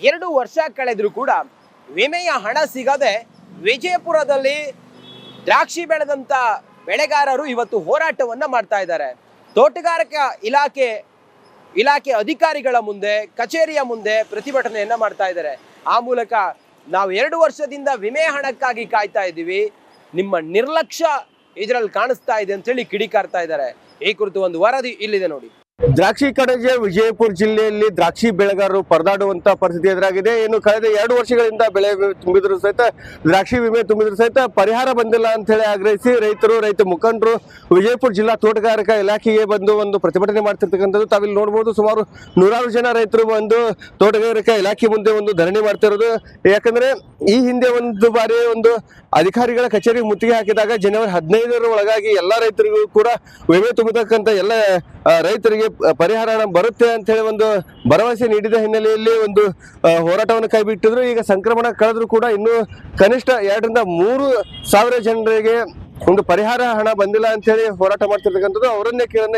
2 ವರ್ಷ ಕಳೆದರೂ ಕೂಡ ವಿಮೆಯ ಹಣ ಸಿಗದೆ ವಿಜಯಪುರದಲ್ಲಿ ದ್ರಾಕ್ಷಿ ಬೆಳೆದಂತ ಬೆಳೆಗಾರರು ಇವತ್ತು ಹೋರಾಟವನ್ನ ಮಾಡ್ತಾ ಇದ್ದಾರೆ. ತೋಟಗಾರಿಕಾ ಇಲಾಖೆ ಅಧಿಕಾರಿಗಳ ಮುಂದೆ, ಕಚೇರಿಯ ಮುಂದೆ ಪ್ರತಿಭಟನೆಯನ್ನ ಮಾಡ್ತಾ ಇದ್ದಾರೆ. ಆ ಮೂಲಕ ನಾವು 2 ವರ್ಷದಿಂದ ವಿಮೆ ಹಣಕ್ಕಾಗಿ ಕಾಯ್ತಾ ಇದ್ದೀವಿ, ನಿಮ್ಮ ನಿರ್ಲಕ್ಷ್ಯ ಇದರಲ್ಲಿ ಕಾಣಿಸ್ತಾ ಇದೆ ಅಂತ ಹೇಳಿ ಕಿಡಿಕಾರ್ತಾ ಇದ್ದಾರೆ. ಈ ಕುರಿತು ಒಂದು ವರದಿ ಇಲ್ಲಿದೆ ನೋಡಿ. ದ್ರಾಕ್ಷಿ ಕಣಜ ವಿಜಯಪುರ ಜಿಲ್ಲೆಯಲ್ಲಿ ದ್ರಾಕ್ಷಿ ಬೆಳೆಗಾರರು ಪರದಾಡುವಂತ ಪರಿಸ್ಥಿತಿ ಎದುರಾಗಿದೆ. ಇನ್ನು ಕಳೆದ 2 ವರ್ಷಗಳಿಂದ ಬೆಳೆ ತುಂಬಿದ್ರು ಸಹಿತ ದ್ರಾಕ್ಷಿ ವಿಮೆ ತುಂಬಿದ್ರು ಸಹಿತ ಪರಿಹಾರ ಬಂದಿಲ್ಲ ಅಂತ ಹೇಳಿ ಆಗ್ರಹಿಸಿ ರೈತ ಮುಖಂಡರು ವಿಜಯಪುರ ಜಿಲ್ಲಾ ತೋಟಗಾರಿಕಾ ಇಲಾಖೆಗೆ ಬಂದು ಒಂದು ಪ್ರತಿಭಟನೆ ಮಾಡ್ತಿರ್ತಕ್ಕಂಥದ್ದು ತಾವಿಲ್ಲಿ ನೋಡಬಹುದು. ಸುಮಾರು 100 ಜನ ರೈತರು ಬಂದು ತೋಟಗಾರಿಕಾ ಇಲಾಖೆ ಮುಂದೆ ಒಂದು ಧರಣಿ ಮಾಡ್ತಿರೋದು. ಯಾಕಂದ್ರೆ ಈ ಹಿಂದೆ ಒಂದು ಬಾರಿ ಒಂದು ಅಧಿಕಾರಿಗಳ ಕಚೇರಿ ಮುತ್ತಿಗೆ ಹಾಕಿದಾಗ ಜನವರಿ 15ರ ಒಳಗಾಗಿ ಎಲ್ಲಾ ರೈತರಿಗೂ ಕೂಡ ವಿಮೆ ತುಂಬತಕ್ಕಂಥ ಎಲ್ಲ ರೈತರಿಗೆ ಪರಿಹಾರ ಬರುತ್ತೆ ಅಂತ ಹೇಳಿ ಒಂದು ಭರವಸೆ ನೀಡಿದ ಹಿನ್ನೆಲೆಯಲ್ಲಿ ಒಂದು ಹೋರಾಟವನ್ನು ಕೈಬಿಟ್ಟಿದ್ರು. ಈಗ ಸಂಕ್ರಮಣ ಕಳೆದ್ರು ಕೂಡ ಇನ್ನು ಕನಿಷ್ಠ 2 ರಿಂದ 3 ಸಾವಿರ ಜನರಿಗೆ ಒಂದು ಪರಿಹಾರ ಹಣ ಬಂದಿಲ್ಲ ಅಂತ ಹೇಳಿ ಹೋರಾಟ ಮಾಡ್ತಿರ್ತಕ್ಕಂಥದ್ದು. ಅವರನ್ನೇ ಕೇಳೋಣ,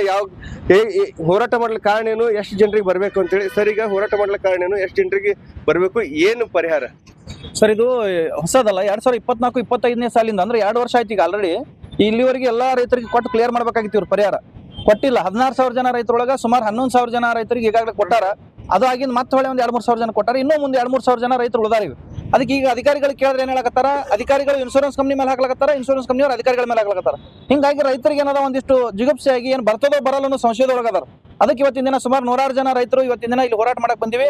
ಹೋರಾಟ ಮಾಡ್ಲಿಕ್ಕೆ ಕಾರಣ ಏನು, ಎಷ್ಟು ಜನರಿಗೆ ಬರಬೇಕು ಅಂತ ಹೇಳಿ. ಸರ್, ಈಗ ಹೋರಾಟ ಮಾಡ್ಲಿಕ್ಕೆ ಕಾರಣ ಏನು, ಎಷ್ಟು ಜನರಿಗೆ ಬರಬೇಕು, ಏನು ಪರಿಹಾರ? ಸರ್, ಇದು ಹೊಸದಲ್ಲ. 2024-25ನೇ ಸಾಲಿಂದ ಅಂದ್ರೆ 2 ವರ್ಷ ಆಯ್ತು ಈಗ ಆಲ್ರೆಡಿ. ಇಲ್ಲಿವರೆಗೆ ಎಲ್ಲಾ ರೈತರಿಗೆ ಕೊಟ್ಟು ಕ್ಲಿಯರ್ ಮಾಡ್ಬೇಕಾಗಿತ್ತು, ಇವ್ರು ಪರಿಹಾರ ಕೊಟ್ಟಿಲ್ಲ. 16,000 ಜನ ರೈತರೊಳಗ ಸುಮಾರು 11,000 ಜನ ರೈತರಿಗೆ ಈಗಾಗಲೇ ಕೊಟ್ಟಾರ. ಅದು ಆಗಿಂದ ಮತ್ತೆ ಹೊಳೆ ಒಂದು 2-3 ಸಾವಿರ ಜನ ಕೊಟ್ಟಾರ. ಇನ್ನೂ ಮುಂದೆ 2-3 ಸಾವಿರ ಜನ ರೈತರು ಉಳಿದಾರ. ಅದಕ್ಕೆ ಈಗ ಅಧಿಕಾರಿಗಳಿಗೆ ಕೇಳಿದ್ರೆ ಏನ್ ಹೇಳಕತ್ತಾರ, ಅಧಿಕಾರಿಗಳು ಇನ್ಶೂರೆನ್ಸ್ ಕಂಪ್ನಿ ಮೇಲೆ ಹಾಕ್ಲಕತ್ತಾರ, ಇನ್ಶೂರೆನ್ಸ್ ಕಂಪ್ನಿಯವರು ಅಧಿಕಾರಿಗಳ ಮೇಲೆ ಹಾಕ್ಲಕತ್ತಾರ. ಹಿಂಗಾಗಿ ರೈತರಿಗೆ ಏನದ ಒಂದಿಷ್ಟು ಜಿಗುಪ್ಸೆ ಆಗಿ ಏನ್ ಬರ್ತದೋ ಬರಲ್ಲ ಅನ್ನೋ ಸಂಶಯದೊಳಗದಾರ. ಅದಕ್ಕೆ ಇವತ್ತಿನ ದಿನ ಸುಮಾರು 106 ಜನ ರೈತರು ಇವತ್ತಿನ ದಿನ ಇಲ್ಲಿ ಹೋರಾಟ ಮಾಡಕ್ ಬಂದಿವಿ.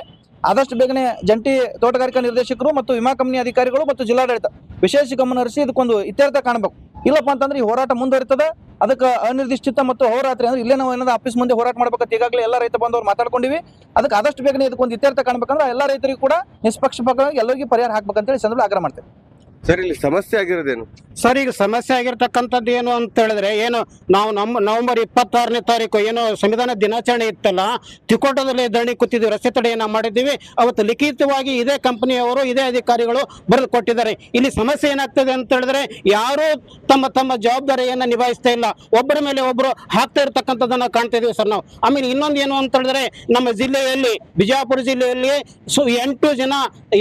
ಆದಷ್ಟು ಬೇಗನೆ ಜಂಟಿ ತೋಟಗಾರಿಕಾ ನಿರ್ದೇಶಕರು ಮತ್ತು ವಿಮಾ ಕಂಪನಿ ಅಧಿಕಾರಿಗಳು ಮತ್ತು ಜಿಲ್ಲಾಡಳಿತ ವಿಶೇಷ ಗಮನ ಹರಿಸಿ ಇದಕ್ಕೊಂದು ಇತ್ಯರ್ಥ ಕಾಣಬೇಕು. ಇಲ್ಲಪ್ಪ ಅಂತಂದ್ರೆ ಈ ಹೋರಾಟ ಮುಂದುವರಿತದೆ. ಅದಕ್ಕೆ ಅನಿರ್ದಿಷ್ಟ ಮತ್ತು ಹೋರಾತ್ರಿ ಅಂದ್ರೆ ಇಲ್ಲೇ ನಾವು ಏನದ ಆಫೀಸ್ ಮುಂದೆ ಹೋರಾಟ ಮಾಡ್ಬೇಕಂತ ಈಗಾಗಲೇ ಎಲ್ಲ ರೈತ ಬಂದವರು ಮಾತಾಡ್ಕೊಂಡಿವಿ. ಅದಕ್ಕೆ ಆದಷ್ಟು ಬೇಗನೆ ಇದಕ್ಕೊಂದು ಇತ್ಯರ್ಥ ಕಾಣಬೇಕಂದ್ರೆ ಎಲ್ಲ ರೈತರಿಗೂ ಕೂಡ ನಿಷ್ಪಕ್ಷಪಾತವಾಗಿ ಎಲ್ಲರಿಗೂ ಪರಿಹಾರ ಹಾಕ್ಬೇಕಂತೇಳಿ ಸಂದರ್ಭ ಆಗ್ರಹ ಮಾಡ್ತೇವೆ. ಸರ್, ಇಲ್ಲಿ ಸಮಸ್ಯೆ ಆಗಿರೋದೇನು? ಸರ್, ಈಗ ಸಮಸ್ಯೆ ಆಗಿರ್ತಕ್ಕಂಥದ್ದು ಏನು ಅಂತ ಹೇಳಿದ್ರೆ, ಏನು ನಾವು ನವೆಂಬರ್ 26ನೇ ತಾರೀಕು ಏನು ಸಂವಿಧಾನ ದಿನಾಚರಣೆ ಇತ್ತಲ್ಲ, ತಿಕೋಟದಲ್ಲಿ ಧರಣಿ ಕೂತಿದ್ವಿ, ರಸ್ತೆ ತಡೆಯನ್ನ ಮಾಡಿದ್ದೀವಿ. ಅವತ್ತು ಲಿಖಿತವಾಗಿ ಇದೇ ಕಂಪನಿಯವರು ಇದೇ ಅಧಿಕಾರಿಗಳು ಬರೆದು ಕೊಟ್ಟಿದ್ದಾರೆ. ಇಲ್ಲಿ ಸಮಸ್ಯೆ ಏನಾಗ್ತದೆ ಅಂತ ಹೇಳಿದ್ರೆ, ಯಾರು ತಮ್ಮ ಜವಾಬ್ದಾರಿಯನ್ನ ನಿಭಾಯಿಸ್ತಾ ಇಲ್ಲ, ಒಬ್ಬರ ಮೇಲೆ ಒಬ್ಬರು ಹಾಕ್ತಾ ಇರ್ತಕ್ಕಂಥದ್ದನ್ನ ಕಾಣ್ತಾ ಇದೀವಿ ಸರ್ ನಾವು. ಆಮೇಲೆ ಇನ್ನೊಂದು ಏನು ಅಂತ ಹೇಳಿದ್ರೆ, ನಮ್ಮ ಜಿಲ್ಲೆಯಲ್ಲಿ ಬಿಜಾಪುರ ಜಿಲ್ಲೆಯಲ್ಲಿ 8 ಜನ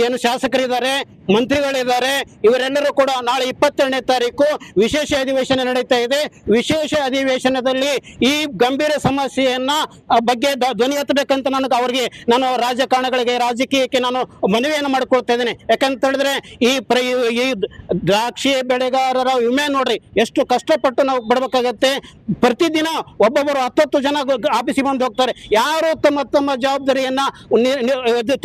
ಏನು ಶಾಸಕರಿದ್ದಾರೆ, ಮಂತ್ರಿಗಳಿದ್ದಾರೆ. ಇವರೆಲ್ಲರೂ ಕೂಡ ನಾಳೆ 22ನೇ ತಾರೀಕು ವಿಶೇಷ ಅಧಿವೇಶನ ನಡೀತಾ ಇದೆ. ವಿಶೇಷ ಅಧಿವೇಶನದಲ್ಲಿ ಈ ಗಂಭೀರ ಸಮಸ್ಯೆಯನ್ನ ಬಗ್ಗೆ ಧ್ವನಿ ಎತ್ತಬೇಕಂತ ನಾನು ರಾಜಕಾರಣಗಳಿಗೆ, ರಾಜಕೀಯಕ್ಕೆ ನಾನು ಮನವಿಯನ್ನು ಮಾಡಿಕೊಳ್ತಾ ಇದ್ದೇನೆ. ಯಾಕಂತ ಹೇಳಿದ್ರೆ ಈ ದ್ರಾಕ್ಷಿ ಬೆಳೆಗಾರರ ವಿಮೆ ನೋಡ್ರಿ ಎಷ್ಟು ಕಷ್ಟಪಟ್ಟು ನಾವು ಬಡಬೇಕಾಗತ್ತೆ. ಪ್ರತಿದಿನ ಒಬ್ಬೊಬ್ಬರು 10 ಜನ ಆಫೀಸಿಗೆ ಬಂದು ಹೋಗ್ತಾರೆ. ಯಾರು ತಮ್ಮ ಜವಾಬ್ದಾರಿಯನ್ನ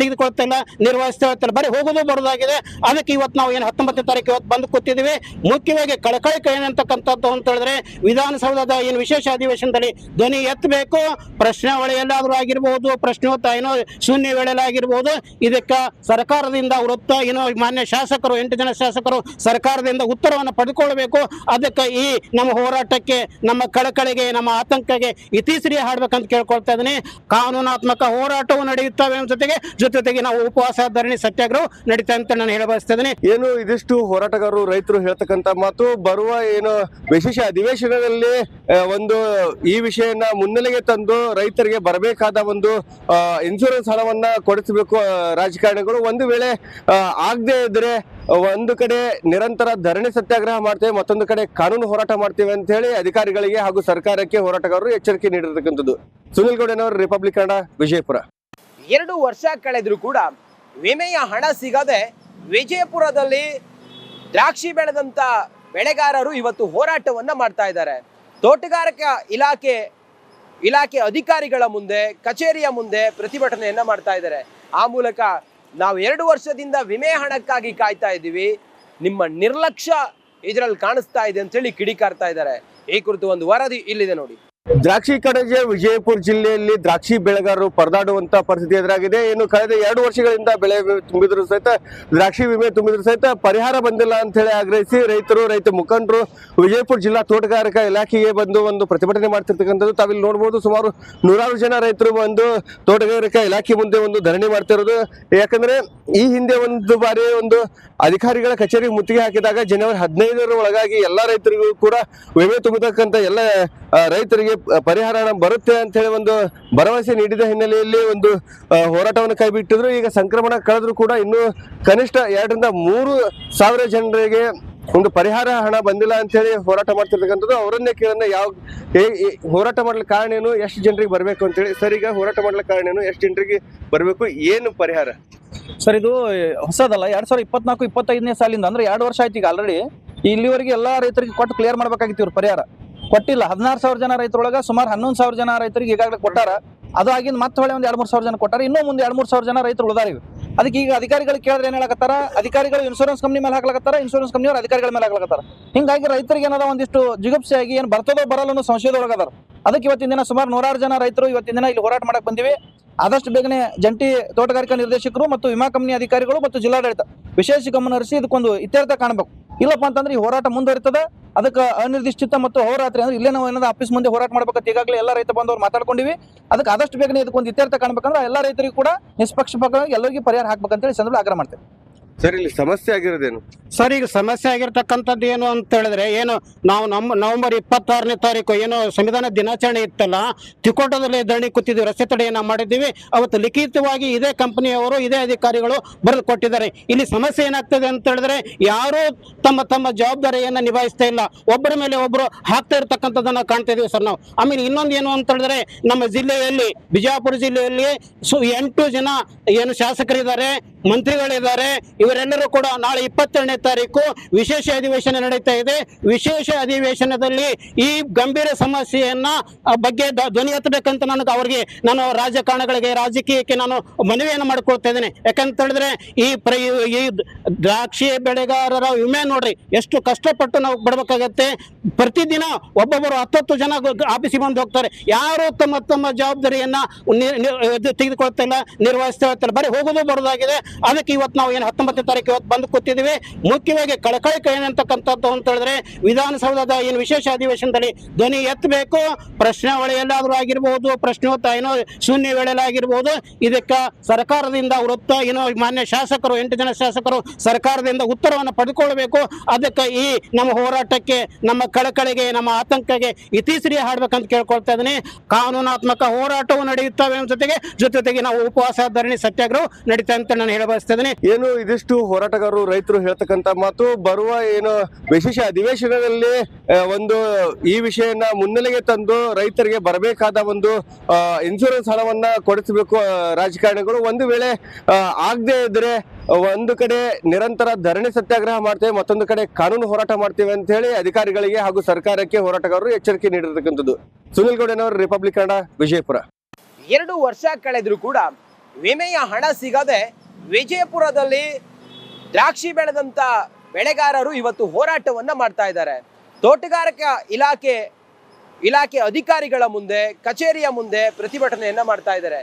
ತೆಗೆದುಕೊಳ್ತಾ ಇಲ್ಲ, ನಿರ್ವಹಿಸ್ತಾ ಇರ್ತಾರೆ, ಬರೀ ಹೋಗೋದು ಬರೋದಾಗಿದೆ. ಅದಕ್ಕೆ ಇವತ್ತು ನಾವು ಏನು 19ನೇ ತಾರೀಕು ಇವತ್ತು ಬಂದು ಕೂತಿದ್ದೀವಿ. ಮುಖ್ಯವಾಗಿ ಕಳಕಳಿಕೆ ಏನಂತಕ್ಕಂಥದ್ದು ಅಂತ ಹೇಳಿದ್ರೆ, ವಿಧಾನಸೌಧದ ಏನು ವಿಶೇಷ ಅಧಿವೇಶನದಲ್ಲಿ ಧ್ವನಿ ಎತ್ತಬೇಕು. ಪ್ರಶ್ನಾವಳಿ ಎಲ್ಲಾದ್ರೂ ಆಗಿರ್ಬೋದು, ಪ್ರಶ್ನೋತ್ತರ ಏನೋ ಶೂನ್ಯ ವೇಳೆಯಲ್ಲಿ ಆಗಿರ್ಬೋದು. ಇದಕ್ಕೆ ಸರ್ಕಾರದಿಂದ ಮಾನ್ಯ ಶಾಸಕರು 8 ಜನ ಶಾಸಕರು ಸರ್ಕಾರದಿಂದ ಉತ್ತರವನ್ನು ಪಡೆದುಕೊಳ್ಳಬೇಕು. ಅದಕ್ಕೆ ಈ ನಮ್ಮ ಹೋರಾಟಕ್ಕೆ, ನಮ್ಮ ಕಳಕಳಿಗೆ, ನಮ್ಮ ಆತಂಕಕ್ಕೆ ಇತಿಶ್ರೀ ಹಾಡ್ಬೇಕಂತ ಕೇಳ್ಕೊಳ್ತಾ ಇದ್ದೀನಿ. ಕಾನೂನಾತ್ಮಕ ಹೋರಾಟವು ನಡೆಯುತ್ತವೆ ಜೊತೆಗೆ ನಾವು ಉಪವಾಸ ಧರಣಿ ಸತ್ಯಾಗ್ರಹ ನಡೀತಾ ಅಂತ ನಾನು ಹೇಳ ಬಯಸ್ತಾ ಇದ್ದೀನಿ. ಏನು ಇದಿಷ್ಟು ಹೋರಾಟಗಾರರು ರೈತರು ಹೇಳ್ತಕ್ಕಂಥ ಮಾತು. ಬರುವ ಏನು ವಿಶೇಷ ಅಧಿವೇಶನದಲ್ಲಿ ಒಂದು ಈ ವಿಷಯನ ಮುನ್ನೆಲೆಗೆ ತಂದು ರೈತರಿಗೆ ಬರಬೇಕಾದ ಒಂದು ಇನ್ಶೂರೆನ್ಸ್ ಹಣವನ್ನ ಕೊಡಿಸಬೇಕು ರಾಜಕಾರಣಿಗಳು. ಒಂದು ವೇಳೆ ಆಗದೆ ಇದ್ರೆ ಒಂದು ಕಡೆ ನಿರಂತರ ಧರಣಿ ಸತ್ಯಾಗ್ರಹ ಮಾಡ್ತೇವೆ, ಮತ್ತೊಂದು ಕಡೆ ಕಾನೂನು ಹೋರಾಟ ಮಾಡ್ತೇವೆ ಅಂತ ಹೇಳಿ ಅಧಿಕಾರಿಗಳಿಗೆ ಹಾಗೂ ಸರ್ಕಾರಕ್ಕೆ ಹೋರಾಟಗಾರರು ಎಚ್ಚರಿಕೆ ನೀಡಿರತಕ್ಕಂಥದ್ದು. ಸುನಿಲ್ ಗೌಡನವರು, ರಿಪಬ್ಲಿಕ್ ಕನ್ನಡ, ವಿಜಯಪುರ. 2 ವರ್ಷ ಕಳೆದರೂ ಕೂಡ ವಿಮೆಯ ಹಣ ಸಿಗದೆ ವಿಜಯಪುರದಲ್ಲಿ ದ್ರಾಕ್ಷಿ ಬೆಳೆದಂತ ಬೆಳೆಗಾರರು ಇವತ್ತು ಹೋರಾಟವನ್ನ ಮಾಡ್ತಾ ಇದ್ದಾರೆ. ತೋಟಗಾರಿಕಾ ಇಲಾಖೆ ಅಧಿಕಾರಿಗಳ ಮುಂದೆ, ಕಚೇರಿಯ ಮುಂದೆ ಪ್ರತಿಭಟನೆಯನ್ನ ಮಾಡ್ತಾ ಇದ್ದಾರೆ. ಆ ಮೂಲಕ ನಾವು 2 ವರ್ಷದಿಂದ ವಿಮೆ ಹಣಕ್ಕಾಗಿ ಕಾಯ್ತಾ ಇದ್ದೀವಿ, ನಿಮ್ಮ ನಿರ್ಲಕ್ಷ್ಯ ಇದರಲ್ಲಿ ಕಾಣಿಸ್ತಾ ಇದೆ ಅಂತ ಹೇಳಿ ಕಿಡಿಕಾರ್ತಾ ಇದ್ದಾರೆ. ಈ ಕುರಿತು ಒಂದು ವರದಿ ಇಲ್ಲಿದೆ ನೋಡಿ. ದ್ರಾಕ್ಷಿ ಕಣಜ ವಿಜಯಪುರ ಜಿಲ್ಲೆಯಲ್ಲಿ ದ್ರಾಕ್ಷಿ ಬೆಳೆಗಾರರು ಪರದಾಡುವಂತ ಪರಿಸ್ಥಿತಿ ಎದುರಾಗಿದೆ. ಇನ್ನು ಕಳೆದ 2 ವರ್ಷಗಳಿಂದ ಬೆಳೆ ತುಂಬಿದ್ರು ಸಹಿತ ದ್ರಾಕ್ಷಿ ವಿಮೆ ತುಂಬಿದ್ರು ಸಹಿತ ಪರಿಹಾರ ಬಂದಿಲ್ಲ ಅಂತ ಹೇಳಿ ಆಗ್ರಹಿಸಿ ರೈತ ಮುಖಂಡರು ವಿಜಯಪುರ ಜಿಲ್ಲಾ ತೋಟಗಾರಿಕಾ ಇಲಾಖೆಗೆ ಬಂದು ಒಂದು ಪ್ರತಿಭಟನೆ ಮಾಡ್ತಿರ್ತಕ್ಕಂಥದ್ದು. ತಾವಿಲ್ಲಿ ನೋಡಬಹುದು. ಸುಮಾರು 106 ಜನ ರೈತರು ಬಂದು ತೋಟಗಾರಿಕಾ ಇಲಾಖೆ ಮುಂದೆ ಒಂದು ಧರಣಿ ಮಾಡ್ತಿರೋದು. ಯಾಕಂದ್ರೆ ಈ ಹಿಂದೆ ಒಂದು ಬಾರಿ ಒಂದು ಅಧಿಕಾರಿಗಳ ಕಚೇರಿ ಮುತ್ತಿಗೆ ಹಾಕಿದಾಗ ಜನವರಿ 15ರ ಒಳಗಾಗಿ ಎಲ್ಲಾ ರೈತರಿಗೂ ಕೂಡ ವಿಮೆ ತುಂಬತಕ್ಕಂಥ ಎಲ್ಲ ರೈತರಿಗೆ ಪರಿಹಾರ ಹಣ ಬರುತ್ತೆ ಅಂತ ಹೇಳಿ ಒಂದು ಭರವಸೆ ನೀಡಿದ ಹಿನ್ನೆಲೆಯಲ್ಲಿ ಒಂದು ಹೋರಾಟವನ್ನು ಕೈಬಿಟ್ಟಿದ್ರು. ಈಗ ಸಂಕ್ರಮಣ ಕಳೆದ್ರು ಕೂಡ ಇನ್ನೂ ಕನಿಷ್ಠ 2,000-3,000 ಜನರಿಗೆ ಒಂದು ಪರಿಹಾರ ಹಣ ಬಂದಿಲ್ಲ ಅಂತ ಹೇಳಿ ಹೋರಾಟ ಮಾಡ್ತಿರ್ತಕ್ಕಂಥದ್ದು. ಅವರನ್ನೇ ಕೇಳೋಣ, ಹೋರಾಟ ಮಾಡ್ಲಿಕ್ಕೆ ಕಾರಣ ಏನು, ಎಷ್ಟು ಜನರಿಗೆ ಬರಬೇಕು ಅಂತ ಹೇಳಿ. ಸರ್, ಈಗ ಹೋರಾಟ ಮಾಡ್ಲಿಕ್ಕೆ ಕಾರಣ ಏನು, ಎಷ್ಟು ಜನರಿಗೆ ಬರಬೇಕು, ಏನು ಪರಿಹಾರ? ಸರ್, ಇದು ಹೊಸದಲ್ಲ. 2024-25ನೇ ಸಾಲಿಂದ ಅಂದ್ರೆ 2 ವರ್ಷ ಆಯ್ತು ಈಗ ಆಲ್ರೆಡಿ. ಇಲ್ಲಿವರೆಗೆ ಎಲ್ಲಾ ರೈತರಿಗೆ ಕೊಟ್ಟು ಕ್ಲಿಯರ್ ಮಾಡ್ಬೇಕಾಗಿತ್ತು ಇವ್ರು ಪರಿಹಾರ ಕೊಟ್ಟಿಲ್ಲ. 16,000 ಜನ ರೈತರೊಳಗ ಸುಮಾರು 11,000 ಜನ ರೈತರಿಗೆ ಈಗಾಗಲೇ ಕೊಟ್ಟಾರ. ಅದು ಆಗಿಂದ ಮತ್ತೆ ಹೊಳೆ ಒಂದು 2-3,000 ಜನ ಕೊಟ್ಟಾರ. ಇನ್ನೂ ಮುಂದೆ 2-3,000 ಜನ ರೈತರು ಉಳಿದಾರ. ಅದಕ್ಕೆ ಈಗ ಅಧಿಕಾರಿಗಳು ಕೇಳಿದ್ರೆ ಏನ್ ಹೇಳಕತ್ತಾರ, ಅಧಿಕಾರಿಗಳು ಇನ್ಶೂರೆನ್ಸ್ ಕಂಪ್ನಿ ಮೇಲೆ ಹಾಕ್ಲಕತ್ತಾರ, ಇನ್ಶೂರೆನ್ಸ್ ಕಂಪ್ನಿಯವರು ಅಧಿಕಾರಿಗಳ ಮೇಲೆ ಹಾಕ್ಲಕತ್ತಾರ. ಹಿಂಗಾಗಿ ರೈತರಿಗೆ ಏನದ ಒಂದಿಷ್ಟು ಜಿಗುಪ್ಸೆ ಆಗಿ ಏನ್ ಬರ್ತದೋ ಬರಲ್ಲ ಅನ್ನೋ ಸಂಶಯದೊಳಗದಾರ. ಅದಕ್ಕೆ ಇವತ್ತಿನ ದಿನ ಸುಮಾರು 106 ಜನ ರೈತರು ಇವತ್ತಿನ ದಿನ ಇಲ್ಲಿ ಹೋರಾಟ ಮಾಡಕ್ ಬಂದಿವಿ. ಆದಷ್ಟು ಬೇಗನೆ ಜಂಟಿ ತೋಟಗಾರಿಕಾ ನಿರ್ದೇಶಕರು ಮತ್ತು ವಿಮಾ ಕಂಪನಿ ಅಧಿಕಾರಿಗಳು ಮತ್ತು ಜಿಲ್ಲಾಡಳಿತ ವಿಶೇಷ ಗಮನ ಹರಿಸಿ ಇದಕ್ಕೊಂದು ಇತ್ಯರ್ಥ ಕಾಣಬೇಕು. ಇಲ್ಲಪ್ಪ ಅಂತಂದ್ರೆ ಈ ಹೋರಾಟ ಮುಂದುವರಿತದೆ. ಅದಕ್ಕೆ ಅನಿರ್ದಿಷ್ಟ ಮತ್ತು ಹೋರಾತ್ರಿ ಅಂದ್ರೆ ಇಲ್ಲೇ ನಾವು ಏನದ ಆಫೀಸ್ ಮುಂದೆ ಹೋರಾಟ ಮಾಡ್ಬೇಕಂತ ಈಗಾಗಲೇ ಎಲ್ಲ ರೈತ ಬಂದವರು ಮಾತಾಡ್ಕೊಂಡಿವಿ. ಅದಕ್ಕೆ ಆದಷ್ಟು ಬೇಗನೆ ಇದಕ್ಕೊಂದು ಇತ್ಯರ್ಥ ಕಾಣಬೇಕಂದ್ರೆ ಎಲ್ಲ ರೈತರಿಗೂ ಕೂಡ ನಿಷ್ಪಕ್ಷಪಾತವಾಗಿ ಎಲ್ಲರಿಗೂ ಪರಿಹಾರ ಹಾಕ್ಬೇಕಂತೇಳಿ ಸಂದರ್ಭ ಆಗ್ರಹ ಮಾಡ್ತೇವೆ. ಸರ್, ಇಲ್ಲಿ ಸಮಸ್ಯೆ ಆಗಿರೋದೇನು? ಸರ್, ಈಗ ಸಮಸ್ಯೆ ಆಗಿರ್ತಕ್ಕಂಥದ್ದು ಏನು ಅಂತ ಹೇಳಿದ್ರೆ, ಏನು ನಾವು ನವೆಂಬರ್ 26ನೇ ತಾರೀಕು ಏನು ಸಂವಿಧಾನ ದಿನಾಚರಣೆ ಇತ್ತಲ್ಲ, ತಿಕೋಟದಲ್ಲಿ ಧರಣಿ ಕೂತಿದ್ದೀವಿ, ರಸ್ತೆ ತಡೆಯನ್ನ ಮಾಡಿದ್ದೀವಿ. ಅವತ್ತು ಲಿಖಿತವಾಗಿ ಇದೇ ಕಂಪನಿಯವರು ಇದೇ ಅಧಿಕಾರಿಗಳು ಬರೆದು ಕೊಟ್ಟಿದ್ದಾರೆ. ಇಲ್ಲಿ ಸಮಸ್ಯೆ ಏನಾಗ್ತದೆ ಅಂತ ಹೇಳಿದ್ರೆ, ಯಾರು ತಮ್ಮ ಜವಾಬ್ದಾರಿಯನ್ನ ನಿಭಾಯಿಸ್ತಾ ಇಲ್ಲ, ಒಬ್ಬರ ಮೇಲೆ ಒಬ್ಬರು ಹಾಕ್ತಾ ಇರ್ತಕ್ಕಂಥದ್ದನ್ನ ಕಾಣ್ತಾ ಇದೀವಿ ಸರ್ ನಾವು. ಆಮೇಲೆ ಇನ್ನೊಂದು ಏನು ಅಂತ ಹೇಳಿದ್ರೆ, ನಮ್ಮ ಜಿಲ್ಲೆಯಲ್ಲಿ ಬಿಜಾಪುರ ಜಿಲ್ಲೆಯಲ್ಲಿ 8 ಜನ ಏನು ಶಾಸಕರಿದ್ದಾರೆ, ಮಂತ್ರಿಗಳಿದ್ದಾರೆ. ಇವರೆಲ್ಲರೂ ಕೂಡ ನಾಳೆ 22ನೇ ತಾರೀಕು ವಿಶೇಷ ಅಧಿವೇಶನ ನಡೀತಾ ಇದೆ. ವಿಶೇಷ ಅಧಿವೇಶನದಲ್ಲಿ ಈ ಗಂಭೀರ ಸಮಸ್ಯೆಯನ್ನ ಬಗ್ಗೆ ಧ್ವನಿ ಎತ್ತಬೇಕಂತ ನಾನು ರಾಜಕಾರಣಗಳಿಗೆ, ರಾಜಕೀಯಕ್ಕೆ ನಾನು ಮನವಿಯನ್ನು ಮಾಡಿಕೊಳ್ತಾ ಇದ್ದೇನೆ. ಯಾಕಂತ ಹೇಳಿದ್ರೆ ಈ ದ್ರಾಕ್ಷಿ ಬೆಳೆಗಾರರ ವಿಮೆ ನೋಡ್ರಿ ಎಷ್ಟು ಕಷ್ಟಪಟ್ಟು ನಾವು ಬಡಬೇಕಾಗತ್ತೆ. ಪ್ರತಿದಿನ ಒಬ್ಬೊಬ್ಬರು 10 ಜನ ಆಫೀಸಿಗೆ ಬಂದು ಹೋಗ್ತಾರೆ. ಯಾರು ತಮ್ಮ ಜವಾಬ್ದಾರಿಯನ್ನ ತೆಗೆದುಕೊಳ್ತಾ ಇಲ್ಲ, ನಿರ್ವಹಿಸ್ತಾ ಇರ್ತಾರೆ, ಬರೀ ಹೋಗೋದು ಬರೋದಾಗಿದೆ. ಅದಕ್ಕೆ ಇವತ್ತು ನಾವು ಏನು 19ನೇ ತಾರೀಕು ಇವತ್ತು ಬಂದು ಕೂತಿದ್ದೀವಿ. ಮುಖ್ಯವಾಗಿ ಕಳಕಳಿಕೆ ಏನಂತಕ್ಕಂಥದ್ದು ಅಂತ ಹೇಳಿದ್ರೆ, ವಿಧಾನಸೌಧದ ಏನು ವಿಶೇಷ ಅಧಿವೇಶನದಲ್ಲಿ ಧ್ವನಿ ಎತ್ತಬೇಕು. ಪ್ರಶ್ನಾವಳಿ ಎಲ್ಲಾದ್ರೂ ಆಗಿರ್ಬೋದು, ಪ್ರಶ್ನೋತ್ತರ ಏನೋ ಶೂನ್ಯ ವೇಳೆಲ್ಲ ಆಗಿರ್ಬೋದು. ಇದಕ್ಕೆ ಸರ್ಕಾರದಿಂದ ಮಾನ್ಯ ಶಾಸಕರು 8 ಜನ ಶಾಸಕರು ಸರ್ಕಾರದಿಂದ ಉತ್ತರವನ್ನು ಪಡೆದುಕೊಳ್ಬೇಕು. ಅದಕ್ಕೆ ಈ ನಮ್ಮ ಹೋರಾಟಕ್ಕೆ, ನಮ್ಮ ಕಳಕಳಿಗೆ, ನಮ್ಮ ಆತಂಕಕ್ಕೆ ಇತಿಶ್ರೀ ಹಾಡ್ಬೇಕಂತ ಕೇಳ್ಕೊಳ್ತಾ ಇದ್ದೀನಿ. ಕಾನೂನಾತ್ಮಕ ಹೋರಾಟವು ನಡೆಯುತ್ತವೆ ಜೊತೆಗೆ ನಾವು ಉಪವಾಸ ಧರಣಿ ಸತ್ಯಾಗ್ರಹ ನಡೀತಾ ಅಂತ ನಾನು ಹೇಳ ಬಯಸ್ತಾ ಇದ್ದೀನಿ. ಏನು ಇದಿಷ್ಟು ಹೋರಾಟಗಾರರು ರೈತರು ಹೇಳ್ತಕ್ಕಂಥ ಮಾತು. ಬರುವ ಏನು ವಿಶೇಷ ಅಧಿವೇಶನದಲ್ಲಿ ಒಂದು ಈ ವಿಷಯನ ಮುನ್ನೆಲೆಗೆ ತಂದು ರೈತರಿಗೆ ಬರಬೇಕಾದ ಒಂದು ಇನ್ಶೂರೆನ್ಸ್ ಹಣವನ್ನ ಕೊಡಿಸಬೇಕು ರಾಜಕಾರಣಿಗಳು. ಒಂದು ವೇಳೆ ಆಗದೆ ಇದ್ರೆ ಒಂದು ಕಡೆ ನಿರಂತರ ಧರಣಿ ಸತ್ಯಾಗ್ರಹ ಮಾಡ್ತೇವೆ, ಮತ್ತೊಂದು ಕಡೆ ಕಾನೂನು ಹೋರಾಟ ಮಾಡ್ತೇವೆ ಅಂತ ಹೇಳಿ ಅಧಿಕಾರಿಗಳಿಗೆ ಹಾಗೂ ಸರ್ಕಾರಕ್ಕೆ ಹೋರಾಟಗಾರರು ಎಚ್ಚರಿಕೆ ನೀಡಿರತಕ್ಕಂಥದ್ದು. ಸುನಿಲ್ ಗೌಡನವರು, ರಿಪಬ್ಲಿಕ್ ಕನ್ನಡ, ವಿಜಯಪುರ. 2 ವರ್ಷ ಕಳೆದ್ರೂ ಕೂಡ ವಿಮೆಯ ಹಣ ಸಿಗದೆ ವಿಜಯಪುರದಲ್ಲಿ ದ್ರಾಕ್ಷಿ ಬೆಳೆದಂತ ಬೆಳೆಗಾರರು ಇವತ್ತು ಹೋರಾಟವನ್ನ ಮಾಡ್ತಾ ಇದ್ದಾರೆ. ತೋಟಗಾರಿಕಾ ಇಲಾಖೆ ಅಧಿಕಾರಿಗಳ ಮುಂದೆ, ಕಚೇರಿಯ ಮುಂದೆ ಪ್ರತಿಭಟನೆಯನ್ನ ಮಾಡ್ತಾ ಇದ್ದಾರೆ.